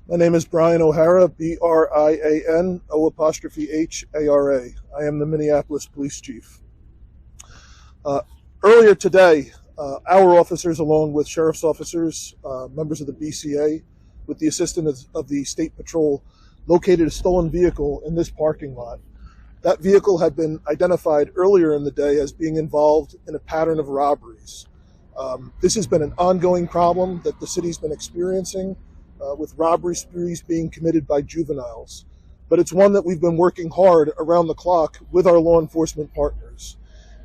My name is Brian O'Hara, Brian O'Hara. I am the Minneapolis Police Chief. Earlier today, our officers, along with sheriff's officers, members of the BCA, with the assistance of the State Patrol, located a stolen vehicle in this parking lot. That vehicle had been identified earlier in the day as being involved in a pattern of robberies. This has been an ongoing problem that the city's been experiencing, with robbery sprees being committed by juveniles. But it's one that we've been working hard around the clock with our law enforcement partners.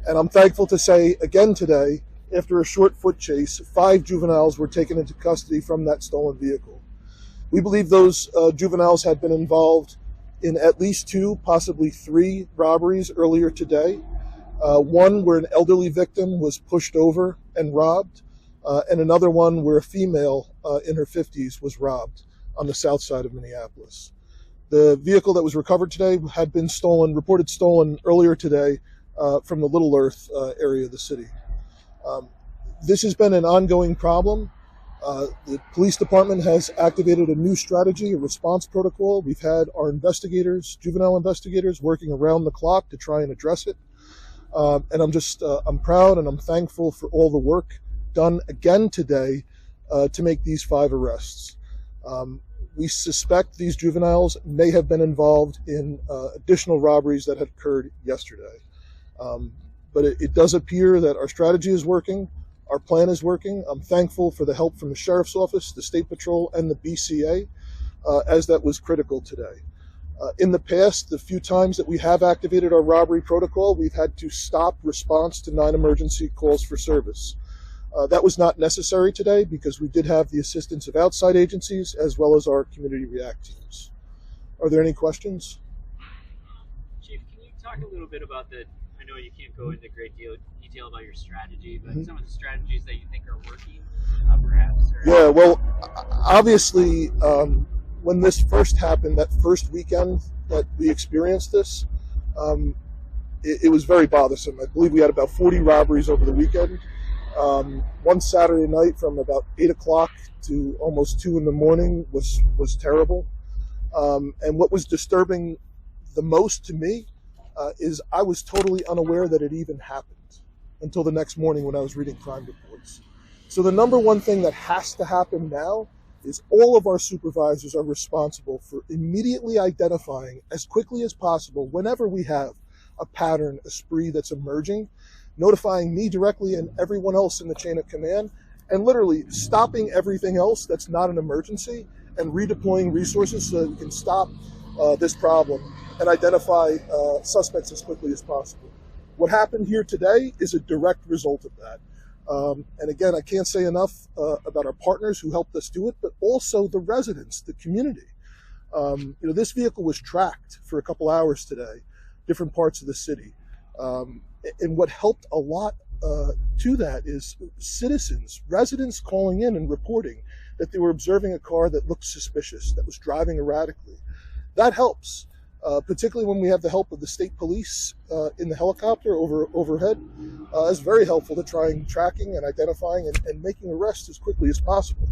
And I'm thankful to say again today, after a short foot chase, 5 juveniles were taken into custody from that stolen vehicle. We believe those juveniles had been involved in at least 2, possibly 3 robberies earlier today. One where an elderly victim was pushed over and robbed, and another one where a female in her 50s was robbed on the south side of Minneapolis. The vehicle that was recovered today had been reported stolen earlier today from the Little Earth area of the city. This has been an ongoing problem. The police department has activated a new strategy, a response protocol. We've had our investigators, juvenile investigators, working around the clock to try and address it. And I'm proud and I'm thankful for all the work done again today to make these 5 arrests. We suspect these juveniles may have been involved in additional robberies that had occurred yesterday. But it does appear that our strategy is working, our plan is working. I'm thankful for the help from the Sheriff's Office, the State Patrol, and the BCA, as that was critical today. In the past, the few times that we have activated our robbery protocol, we've had to stop response to non-emergency calls for service. That was not necessary today because we did have the assistance of outside agencies as well as our community react teams. Are there any questions? Chief, can you talk a little bit about I know you can't go into great detail about your strategy, but some of the strategies that you think are working, perhaps? Yeah, well, obviously, when this first happened, that first weekend that we experienced this, it was very bothersome. I believe we had about 40 robberies over the weekend. One Saturday night from about 8 o'clock to almost 2 in the morning was terrible. And what was disturbing the most to me is I was totally unaware that it even happened until the next morning when I was reading crime reports. So the number one thing that has to happen now is all of our supervisors are responsible for immediately identifying as quickly as possible whenever we have a pattern, a spree that's emerging, notifying me directly and everyone else in the chain of command, and literally stopping everything else that's not an emergency and redeploying resources so that we can stop this problem and identify suspects as quickly as possible. What happened here today is a direct result of that. And again, I can't say enough about our partners who helped us do it, but also the residents, the community. This vehicle was tracked for a couple hours today, different parts of the city. And what helped a lot to that is citizens, residents calling in and reporting that they were observing a car that looked suspicious, that was driving erratically. That helps, particularly when we have the help of the state police in the helicopter overhead. It's very helpful to try and tracking and identifying and making arrests as quickly as possible.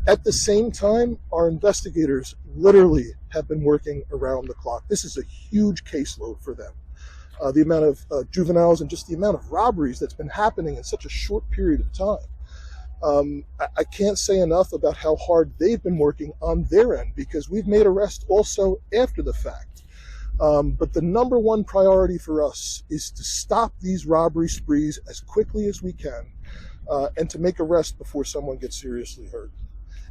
At the same time, our investigators literally have been working around the clock. This is a huge caseload for them. The amount of juveniles and just the amount of robberies that's been happening in such a short period of time. I can't say enough about how hard they've been working on their end because we've made arrests also after the fact. But the number one priority for us is to stop these robbery sprees as quickly as we can and to make arrests before someone gets seriously hurt.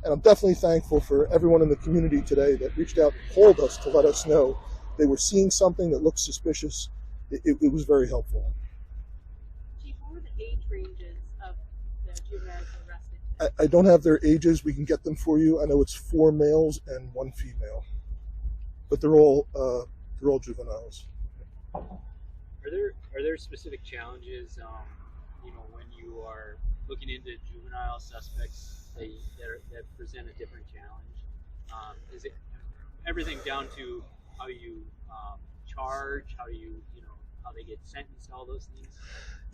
And I'm definitely thankful for everyone in the community today that reached out and called us to let us know they were seeing something that looked suspicious. It was very helpful. Chief, what were the age ranges of the juveniles arrested? I don't have their ages. We can get them for you. I know it's 4 males and 1 female, but they're all juveniles. Are there specific challenges, when you are looking into juvenile suspects that present a different challenge? Is it everything down to how you charge, how they get sentenced, all those things?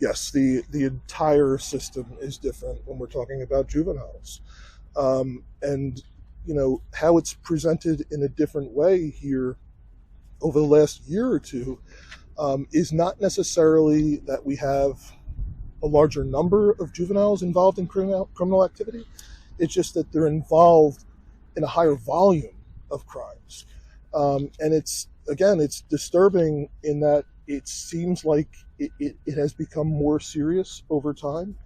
Yes, the entire system is different when we're talking about juveniles. And how it's presented in a different way here over the last year or two is not necessarily that we have a larger number of juveniles involved in criminal activity. It's just that they're involved in a higher volume of crimes. And it's disturbing in that it seems like it has become more serious over time.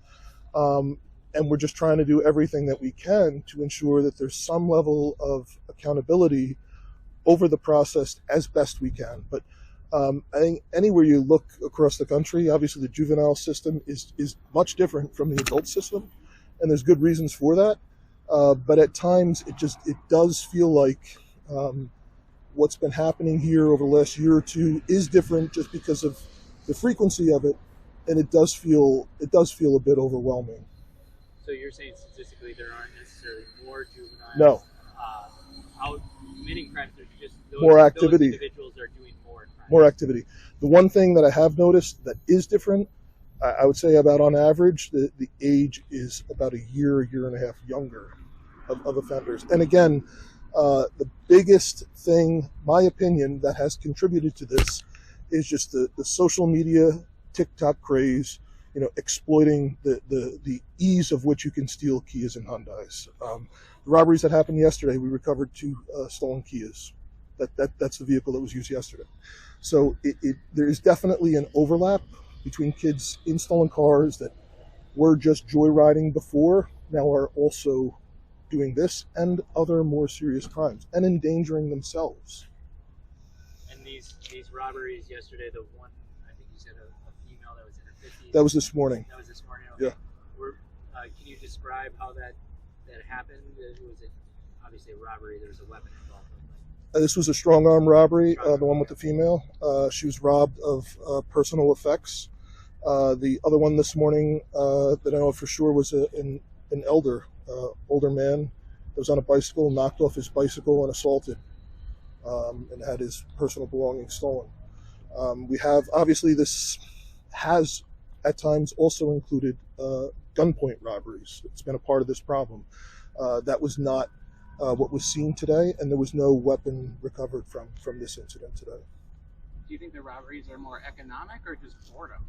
And we're just trying to do everything that we can to ensure that there's some level of accountability over the process as best we can. But I think anywhere you look across the country, obviously the juvenile system is much different from the adult system, and there's good reasons for that. But at times it does feel like what's been happening here over the last year or two is different just because of the frequency of it, and it does feel a bit overwhelming. So you're saying statistically there aren't necessarily more juveniles No. Out committing crimes? There's just More activity. Those individuals are doing more crimes. More activity. The one thing that I have noticed that is different, I would say about on average, the age is about a year and a half younger of offenders. And again, the biggest thing, my opinion, that has contributed to this is just the social media, TikTok craze, exploiting the ease of which you can steal Kias and Hyundais. The robberies that happened yesterday, we recovered 2 stolen Kias. That's the vehicle that was used yesterday. So there is definitely an overlap between kids in stolen cars that were just joyriding before, now are also doing this and other more serious crimes and endangering themselves. And these robberies yesterday, the one, I think you said a female that was in her 50s. That was this morning. That was this morning. Okay. Yeah. Can you describe how that happened? Was it obviously a robbery? There was a weapon involved. This was a strong arm robbery, the one with the female. She was robbed of personal effects. The other one this morning that I know for sure was an older man that was on a bicycle, knocked off his bicycle and assaulted, and had his personal belongings stolen. We have, obviously, this has at times also included gunpoint robberies. It's been a part of this problem. That was not what was seen today, and there was no weapon recovered from this incident today. Do you think the robberies are more economic or just boredom?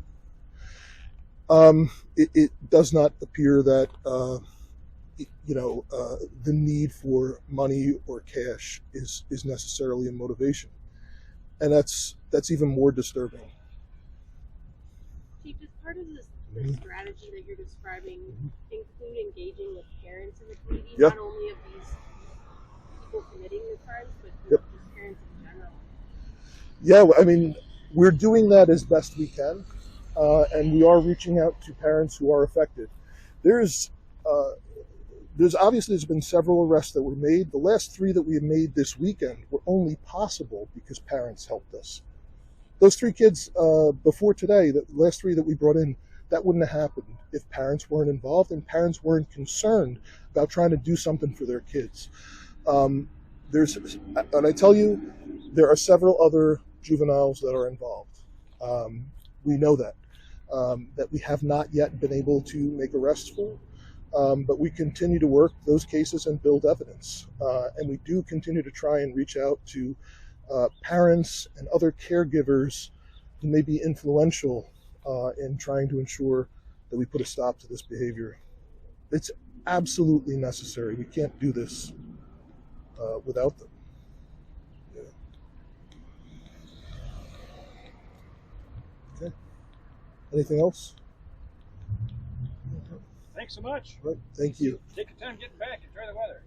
It does not appear that the need for money or cash is necessarily a motivation, and that's even more disturbing. Chief, does part of this strategy that you're describing include engaging with parents in the community, Yeah. not only of these people committing the crimes, but Yep. just parents in general? Yeah, I mean, we're doing that as best we can, and we are reaching out to parents who are affected. There's been several arrests that were made. The last 3 that we have made this weekend were only possible because parents helped us. Those 3 kids before today, the last 3 that we brought in, that wouldn't have happened if parents weren't involved and parents weren't concerned about trying to do something for their kids. And I tell you, there are several other juveniles that are involved. We know that we have not yet been able to make arrests for, but we continue to work those cases and build evidence. And we do continue to try and reach out to parents and other caregivers who may be influential in trying to ensure that we put a stop to this behavior. It's absolutely necessary. We can't do this without them. Yeah. Okay. Anything else? Thanks so much. Right. Thank you. Take your time getting back. Enjoy the weather.